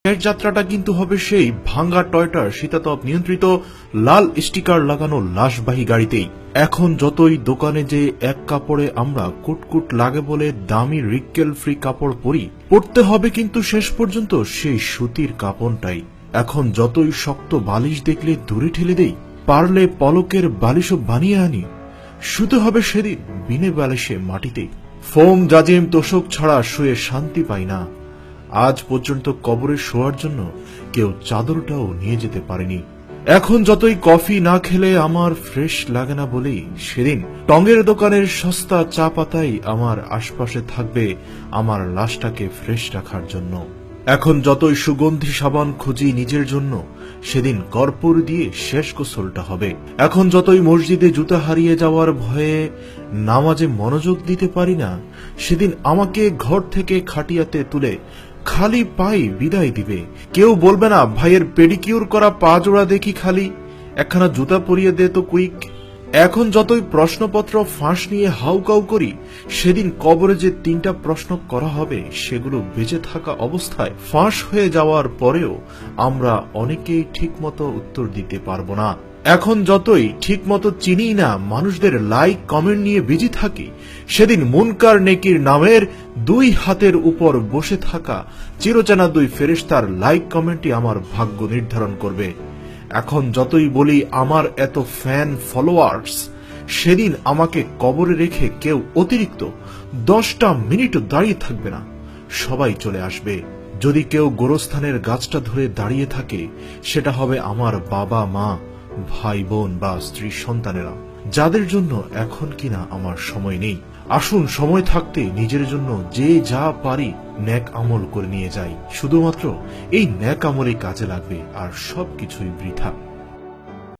শেষ যাত্রাটা কিন্তু হবে সেই ভাঙ্গা টয়টার শীতাতপ নিয়ন্ত্রিত লাল স্টিকার লাগানো লাশবাহী গাড়িতেই। এখন যতই দোকানে যে এক কাপড়ে আমরা কুটকুট লাগে বলে দামি রিক্কেল ফ্রি কাপড় পরি, পরতে হবে কিন্তু শেষ পর্যন্ত সেই সুতির কাপড়টাই। এখন যতই শক্ত বালিশ দেখলে দূরে ঠেলে দেই, পারলে পলকের বালিশও বানিয়ে আনি, শুতে হবে সেদিন বিনে বালিশে মাটিতে। ফোম জাজিম তোষক ছাড়া শুয়ে শান্তি পাই না। আজ পর্যন্ত কবরে শোয়ার জন্য কেউ চাদরটাও নিয়ে যেতে পারেনি। এখন যতই কফি না খেলে আমার ফ্রেশ লাগে না বলেই সেদিন টঙের দোকানের সস্তা চা পাতাই আমার আশপাশে থাকবে আমার লাশটাকে ফ্রেশ রাখার জন্য। এখন যতই সুগন্ধি সাবান খুঁজি নিজের জন্য, সেদিন কর্পূর দিয়ে শেষ গোসলটা হবে। এখন যতই মসজিদে জুতা হারিয়ে যাওয়ার ভয়ে নামাজে মনোযোগ দিতে পারি না, সেদিন আমাকে ঘর থেকে খাটিয়াতে তুলে খালি পাই বিদায় দিবে। কেউ বলবে না ভাইয়ের পেডিকিউর করা পা জোড়া দেখি খালি, একখানা জুতা পরিয়ে দে তো কুইক। এখন যতই প্রশ্নপত্র ফাঁস নিয়ে হাউকাউ করি, সেদিন কবরে যে 3টা প্রশ্ন করা হবে সেগুলো বেঁচে থাকা অবস্থায় ফাঁস হয়ে যাওয়ার পরেও আমরা অনেকেই ঠিকমতো উত্তর দিতে পারবো না। এখন যতই ঠিকমতো চিনি না মানুষদের লাইক কমেন্ট নিয়ে বিজি থাকি, সেদিন মুনকার নেকির নামের 2 হাতের উপর বসে থাকা চিরচেনা 2 ফেরেশতার লাইক কমেন্টই আমার ভাগ্য নির্ধারণ করবে। এখন যতই বলি আমার এত ফ্যান ফলোয়ার্স, সেদিন আমাকে কবরে রেখে কেউ অতিরিক্ত 10টা মিনিটও দাঁড়িয়ে থাকবে না, সবাই চলে আসবে। যদি কেউ গোরস্থানের গাছটা ধরে দাঁড়িয়ে থাকে, সেটা হবে আমার বাবা মা, ভাই বোন বা স্ত্রী সন্তানেরা, যাদের জন্য এখন কিনা আমার সময় নেই। আসুন সময় থাকতে নিজের জন্য যে যা পারি নেক আমল করে নিয়ে যাই। শুধুমাত্র এই নেক আমলই কাজে লাগবে, আর সবকিছুই বৃথা।